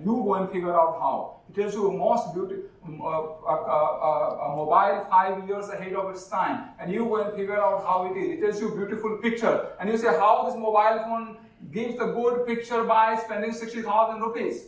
you go and figure out how. It tells you most beautiful a mobile 5 years ahead of its time, and you go and figure out how it is. It tells you beautiful picture, and you say how this mobile phone gives the good picture by spending 60,000 rupees.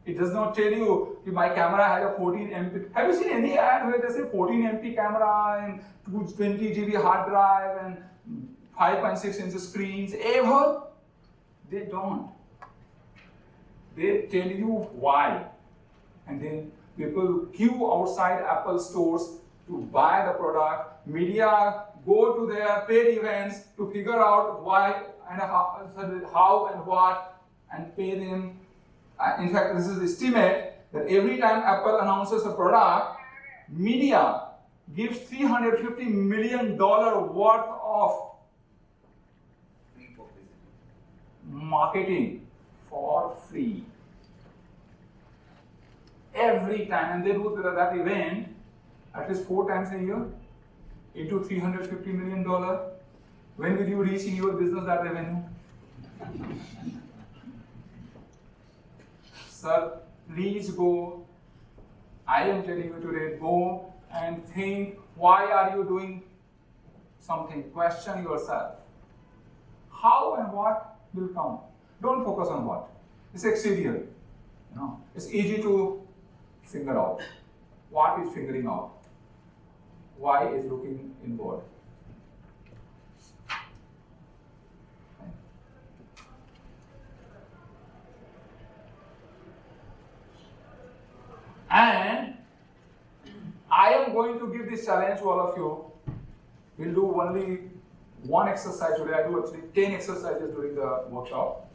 It does not tell you if my camera has a 14 MP. Have you seen any ad where they say 14 MP camera and 220 GB hard drive and 5.6 inch screens? Ever? They don't. They tell you why. And then people queue outside Apple stores to buy the product. Media go to their paid events to figure out why and how and what and pay them. In fact, this is estimate that every time Apple announces a product, media gives $350 million worth of marketing for free. Every time, and they do that event at least 4 times a year into $350 million. When will you reach in your business that revenue? Sir, please go. I am telling you today, go and think, why are you doing something? Question yourself. How and what will come? Don't focus on what. It's exterior. It's easy to figure out. What is figuring out? Why is looking inward? And I am going to give this challenge to all of you. We'll do only one exercise today. I do actually 10 exercises during the workshop.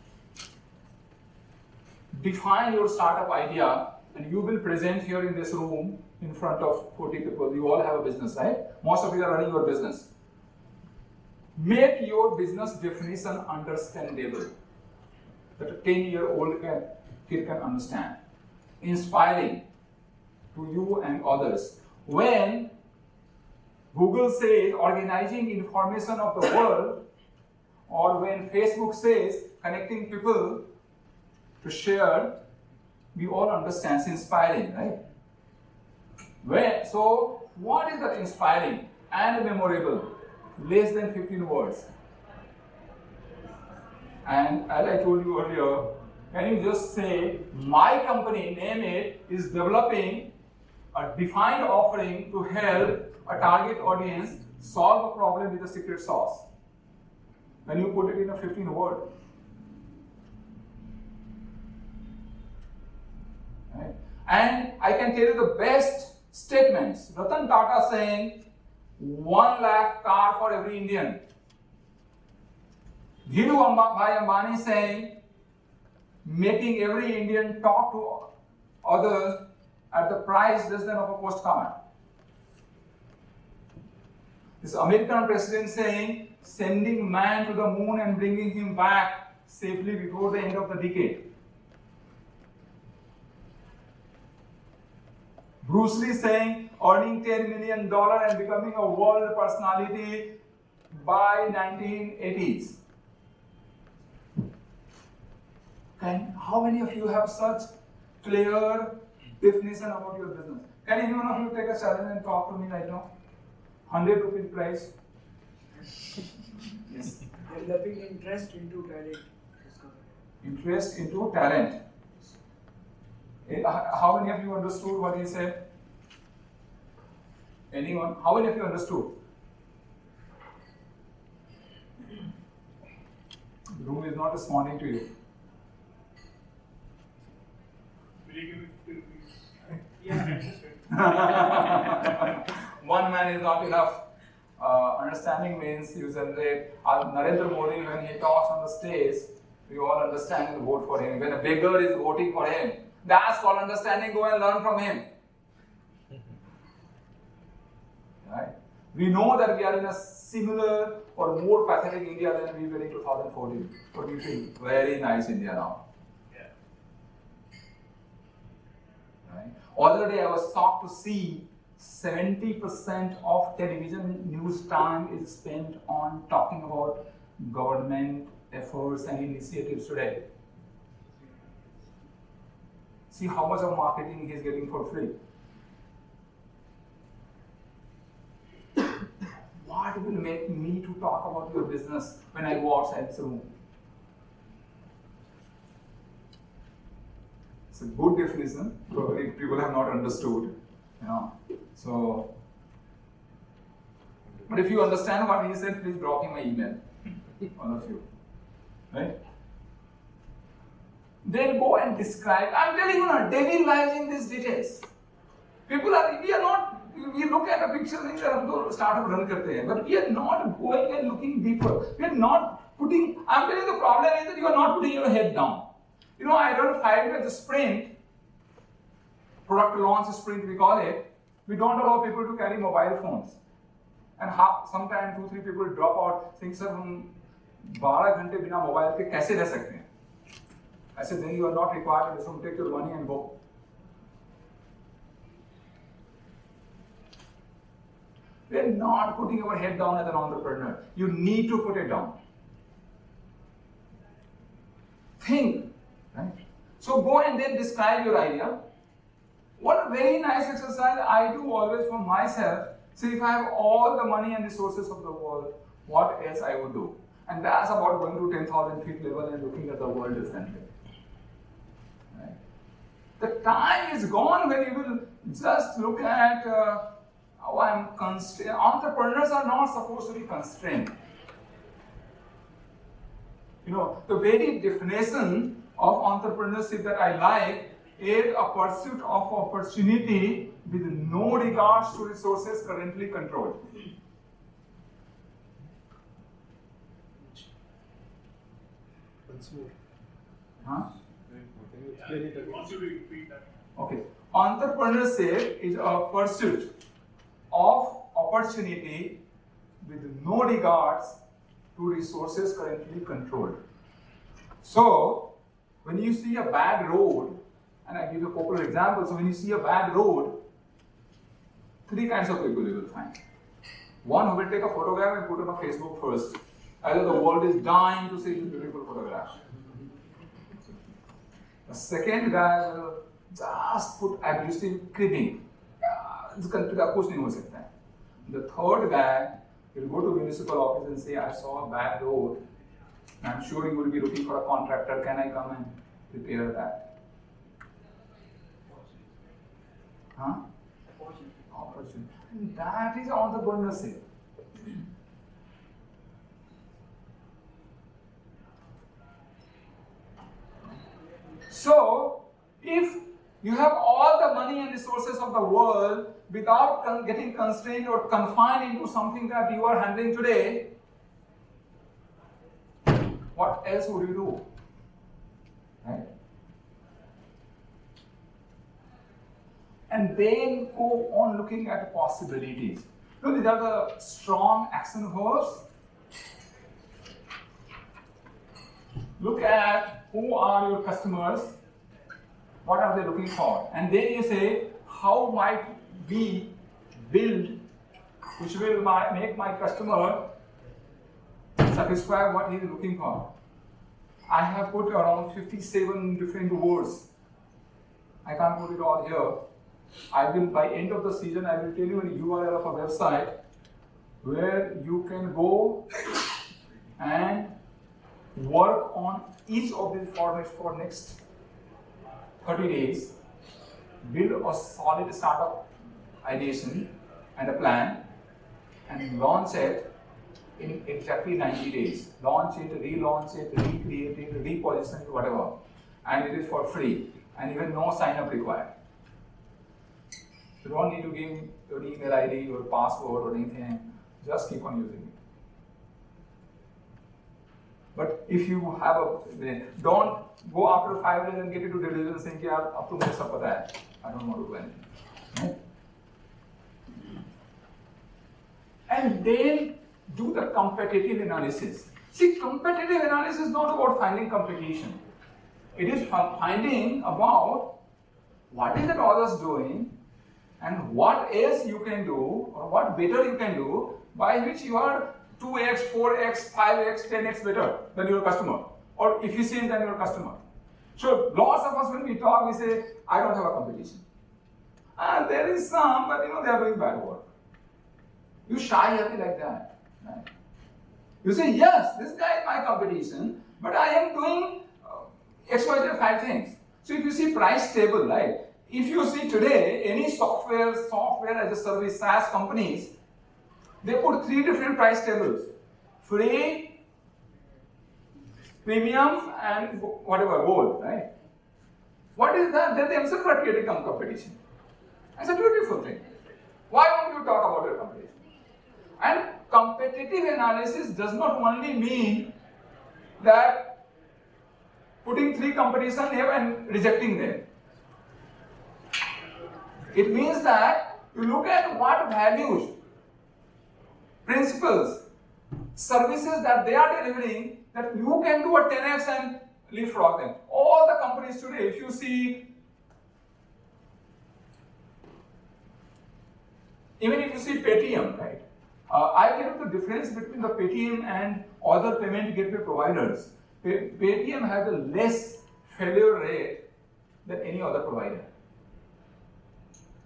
Define your startup idea, and you will present here in this room in front of 40 people. You all have a business, right? Most of you are running your business. Make your business definition understandable, that a 10-year-old kid can understand. Inspiring to you and others. When Google says organizing information of the world, or when Facebook says connecting people to share, we all understand it's inspiring, right? So what is that inspiring and memorable? Less than 15 words. And as I told you earlier, can you just say, my company, name it, is developing a defined offering to help a target audience solve a problem with a secret sauce. When you put it in a 15 word. Right? And I can tell you the best statements. Ratan Tata saying, 1 lakh car for every Indian. Dhiru Bhai Ambani saying, making every Indian talk to others at the price less than of a postcard. This American president saying, sending man to the moon and bringing him back safely before the end of the decade. Bruce Lee saying, earning $10 million and becoming a world personality by 1980s. And how many of you have such clear definition about your business? Can any one of you take a challenge and talk to me right now? 100 rupees price. Yes. Developing interest into talent. Interest into talent. How many of you understood what he said? Anyone? How many of you understood? The room is not responding to you. Will you give me 50 rupees? Yeah. One man is not enough. Understanding means you generate. Narendra Modi, when he talks on the stage, we all understand and vote for him. When a beggar is voting for him, that's called understanding. Go and learn from him. Right? We know that we are in a similar or more pathetic India than we were in 2014. What do you think? Very nice India now. Yeah. Right? Other day I was shocked to see 70% of television news time is spent on talking about government efforts and initiatives today. See how much of marketing he is getting for free. What will make me to talk about your business when I go outside this room? It's a good definition. Probably people have not understood. So, but if you understand what he said, please drop him an email. All of you. Right? They'll go and describe. I'm telling you now, daily lives in these details. We look at a picture and startup run karte hain, but we are not going and looking deeper. We are not putting, I'm telling you the problem is that you are not putting your head down. I run 5 days sprint, product launch sprint we call it. We don't allow people to carry mobile phones. And sometimes 2-3 people drop out saying, sir, हम 12 घंटे बिना mobile के कैसे रह सकते हैं? I said, then you are not required to take your money and go. We are not putting our head down as an entrepreneur. You need to put it down. Think, right? So go and then describe your idea. What a very nice exercise I do always for myself. See, if I have all the money and resources of the world, what else I would do? And that's about going to 10,000 feet level and looking at the world differently. Right? The time is gone when you will just look at how I'm constrained. Entrepreneurs are not supposed to be constrained. The very definition of entrepreneurship that I like is a pursuit of opportunity with no regards to resources currently controlled. Huh? Okay. Entrepreneurship is a pursuit of opportunity with no regards to resources currently controlled. So, when you see a bad road, and I give you a couple of examples, so when you see a bad road, 3 kinds of people you will find. One who will take a photograph and put it on Facebook first. Either the world is dying to see this beautiful photograph. The second guy will just put abusive cribbing. The third guy will go to municipal office and say, I saw a bad road. I'm sure you will be looking for a contractor. Can I come and repair that? Huh? Opportunity. And that is entrepreneurship. So, if you have all the money and resources of the world without getting constrained or confined into something that you are handling today, what else would you do? Right? And then go on looking at possibilities. These are the strong action verbs. Look at who are your customers, what are they looking for, and then you say, how might we build which will make my customer satisfy what he is looking for. I have put around 57 different words. I can't put it all here. I will, by end of the season, I will tell you an URL of a website where you can go and work on each of these formats for next 30 days, build a solid startup ideation and a plan, and launch it in exactly 90 days. Launch it, relaunch it, recreate it, reposition it, whatever. And it is for free, and even no sign up required. You don't need to give your email ID, your password or anything, just keep on using it. But if you have don't go after 5 days and get into diligence saying, up to mess up with that. I don't want to do anything. Right? And then do the competitive analysis. See, competitive analysis is not about finding competition. It is finding about what is it others doing and what else you can do or what better you can do by which you are 2x, 4x, 5x, 10x better than your customer or efficient than your customer. So lots of us when we talk, we say, I don't have a competition. And there is some, but they are doing bad work. You shy away like that. Right? You say, yes, this guy is my competition, but I am doing XYZ 5 things. So if you see price table, right? If you see today, any software as a service, SaaS companies, they put 3 different price tables. Free, premium, and whatever, gold, right? What is that? They themselves are creating a competition. It's a beautiful thing. Why don't you talk about your competition? And competitive analysis does not only mean that putting 3 competition here and rejecting them. It means that you look at what values, principles, services that they are delivering that you can do a 10x and leapfrog them. All the companies today, if you see, even if you see Paytm, right? I give the difference between the Paytm and other payment gateway providers. Paytm has a less failure rate than any other provider.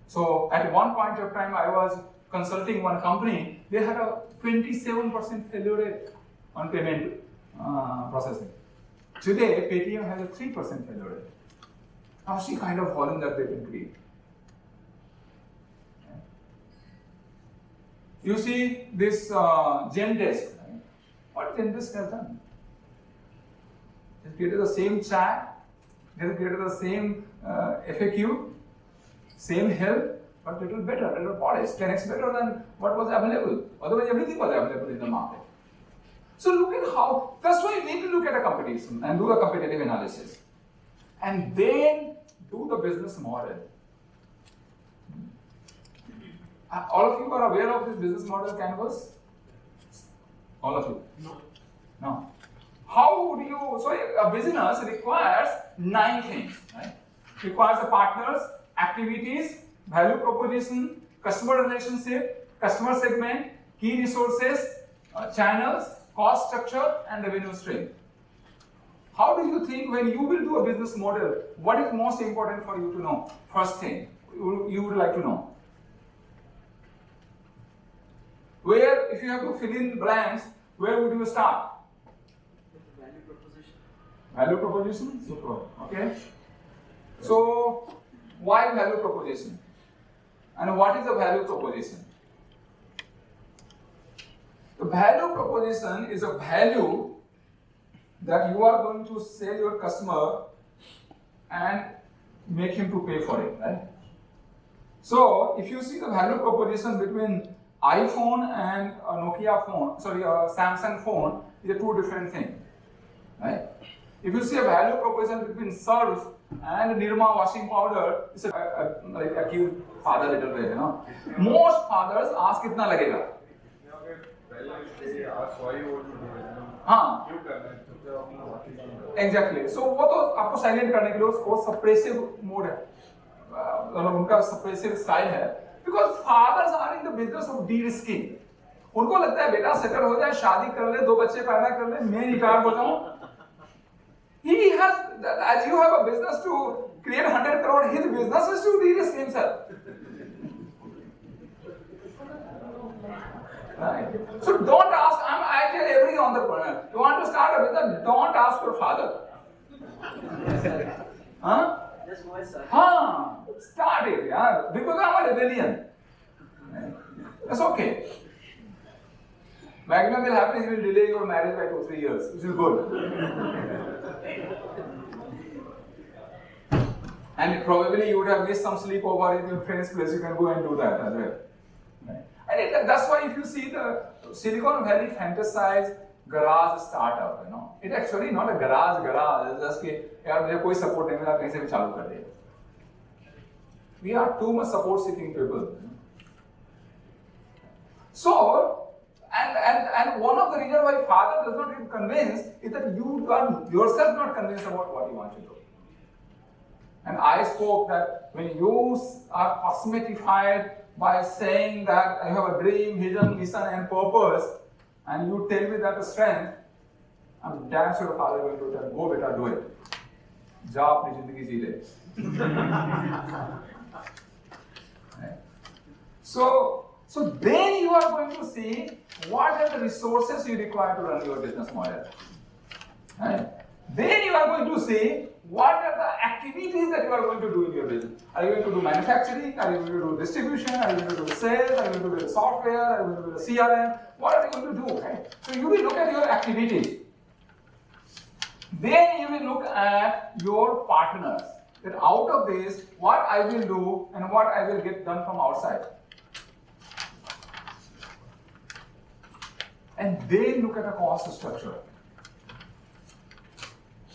So at one point of time, I was consulting one company. They had a 27% failure rate on payment processing. Today, Paytm has a 3% failure rate. Now see kind of volume that they can create. You see this Zendesk, right? What Zendesk has done? It created the same chat, they created the same FAQ, same help, but little better, little polished, 10x better than what was available. Otherwise, everything was available in the market. So look at how, that's why you need to look at a competition and do a competitive analysis. And then do the business model. All of you are aware of this business model canvas? All of you? No. No. How would you, so a business requires 9 things, right? It requires the partners, activities, value proposition, customer relationship, customer segment, key resources, channels, cost structure, and revenue stream. How do you think when you will do a business model, what is most important for you to know? First thing you would like to know. Where, if you have to fill in blanks, where would you start? Value proposition. Value proposition? Super. Okay. So, why value proposition? And what is a value proposition? The value proposition is a value that you are going to sell your customer and make him to pay for it, right? So, if you see the value proposition between iPhone and a Nokia phone, sorry, a Samsung phone, is a 2 different things, right? If you see a value proposition between Surf and Nirma washing powder, it's like a cute father little bit, Most fathers ask, "Kitna lagega?" हाँ, exactly. So वो तो आपको silent करने के लिए वो suppressive mode है, उनका suppressive style है. Because fathers are in the business of de-risking. उनको लगता है बेटा सेटल हो जाए, शादी कर ले, 2 बच्चे पैदा कर ले, मैं रिटायर हो जाऊं. He has, as you have a business to create 100 crore, his business is to de-risk himself. Right. So don't ask, I tell every entrepreneur, you want to start a business, don't ask your father. Huh? Just my son. Start it, yeah. Because I'm a rebellion. That's okay. Maximum will happen is you will delay your marriage by 2-3 years, which is good. And probably you would have missed some sleepover in your friend's place, you can go and do that as well. Right? And that's why if you see the Silicon Valley fantasize garage startup, it's actually not a garage, it's just that यार मुझे कोई support नहीं मिला, कहीं से भी चालू कर दे. We are too much support seeking people. So, and one of the reasons why father does not get convinced is that you are yourself not convinced about what you want to do. And I spoke that when you are cosmetified by saying that I have a dream, vision, mission, and purpose, and you tell me that the strength, I'm damn sure father will do that. Go, beta, do it. जा अपनी जिंदगी जी ले. Right? So then you are going to see what are the resources you require to run your business model. Right? Then you are going to see what are the activities that you are going to do in your business. Are you going to do manufacturing? Are you going to do distribution? Are you going to do sales? Are you going to do software? Are you going to do CRM? What are you going to do? Right? So you will look at your activities. Then you will look at your partners. That out of this, what I will do and what I will get done from outside. And then look at the cost structure.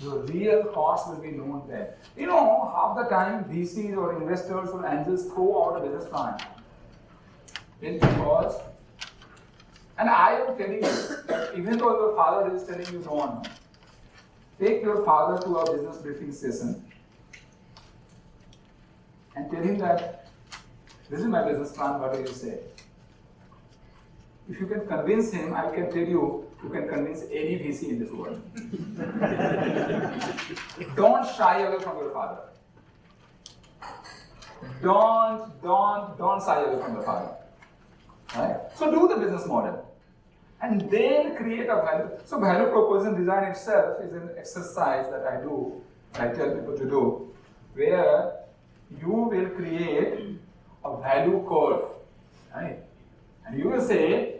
The real cost will be known there. You know, half the time VCs or investors or angels throw out a business plan. It's because, and I am telling you, that even though your father is telling you no, take your father to a business briefing session and tell him that this is my business plan, what do you say? If you can convince him, I can tell you, you can convince any VC in this world. Don't shy away from your father. Don't shy away from your father. Right? So do the business model. And then create a value. So value proposition design itself is an exercise that I do, I tell people to do, where you will create a value curve. Right? And you will say,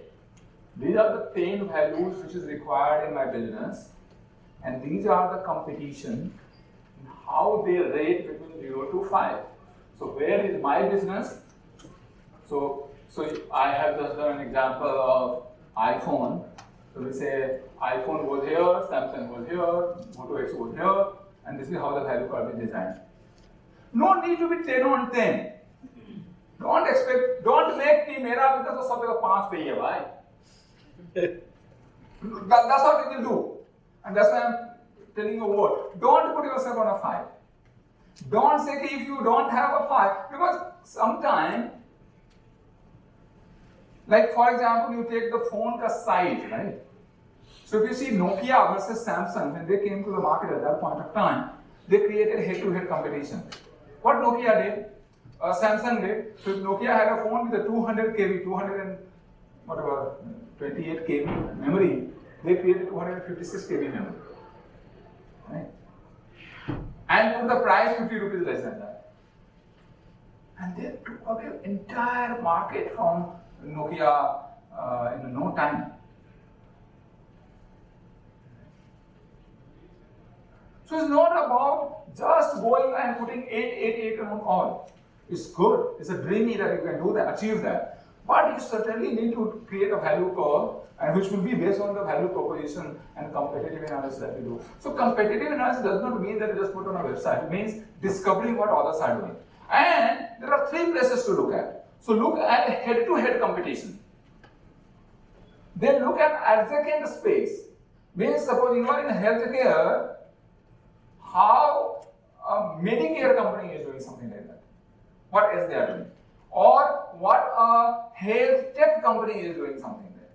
these are the 10 values which is required in my business, and these are the competition, and how they rate between 0 to 5. So where is my business? So I have just done an example of iPhone. So we say iPhone was here, Samsung was here, Moto X was here, and this is how the value curve is designed. No need to be 10 on 10. Don't make me mera because of something 5 pe hai bhai. That's what we will do. And that's why I'm telling you a word. Don't put yourself on a 5. Don't say if you don't have a 5, because sometimes, like for example, you take the phone size, right? So if you see Nokia versus Samsung, when they came to the market at that point of time, they created head-to-head competition. What Nokia did, Samsung did, so Nokia had a phone with a 200 kb, 28 kb memory, they created 256 kb memory. Right? And put the price 50 rupees less than that. And they took away the entire market from Nokia in no time. So it's not about just going and putting 8 on all. It's good, it's a dreamy that you can do that, achieve that. But you certainly need to create a value curve, and which will be based on the value proposition and competitive analysis that we do. So competitive analysis does not mean that you just put on a website. It means discovering what others are doing. And there are 3 places to look at. So look at head-to-head competition. Then look at adjacent space. Means suppose you are in healthcare, how a Medicare company is doing something like that. What else they are doing? Or what a health tech company is doing something there.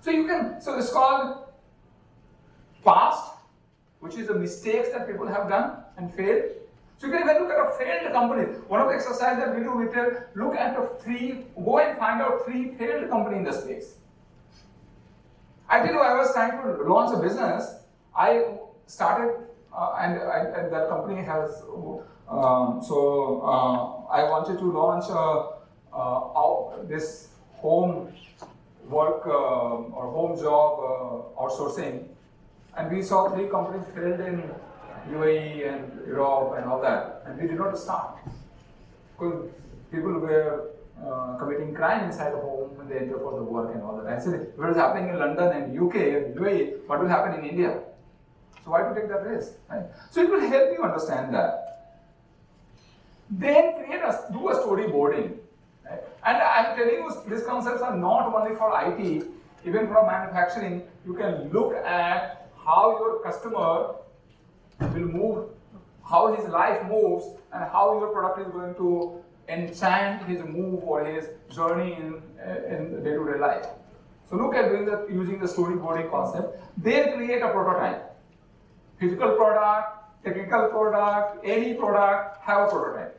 So you can, so it's called past, which is the mistakes that people have done and failed. So you can even look at a failed company. One of the exercises that we do, we tell, look at go and find out 3 failed companies in the space. I tell you, I was trying to launch a business. I started, and that company has, I wanted to launch this home work or home job outsourcing, and we saw 3 companies failed in UAE and Europe and all that, and we did not start because people were committing crime inside the home when they enter for the work and all that. I said, what is happening in London and UK and UAE, what will happen in India? So why to take that risk, right? So it will help you understand that. Then do a storyboarding. Right? And I'm telling you, these concepts are not only for IT, even for manufacturing. You can look at how your customer will move, how his life moves, and how your product is going to enchant his move or his journey in day-to-day life. So look at using the storyboarding concept. Then create a prototype. Physical product, technical product, any product, have a prototype.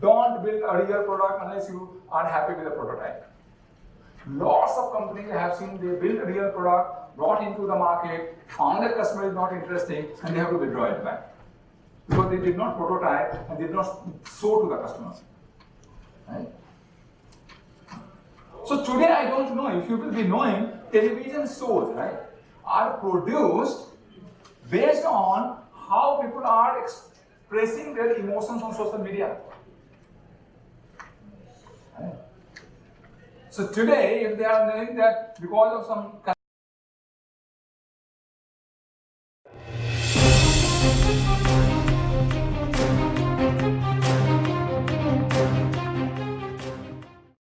Don't build a real product unless you are happy with the prototype. Lots of companies I have seen, they build a real product, brought into the market, found that customer is not interesting, and they have to withdraw it back. Because they did not prototype and did not show to the customer. Right? So today I don't know if you will be knowing television shows, right, are produced based on how people are expressing their emotions on social media. Right? So today, if they are knowing that because of some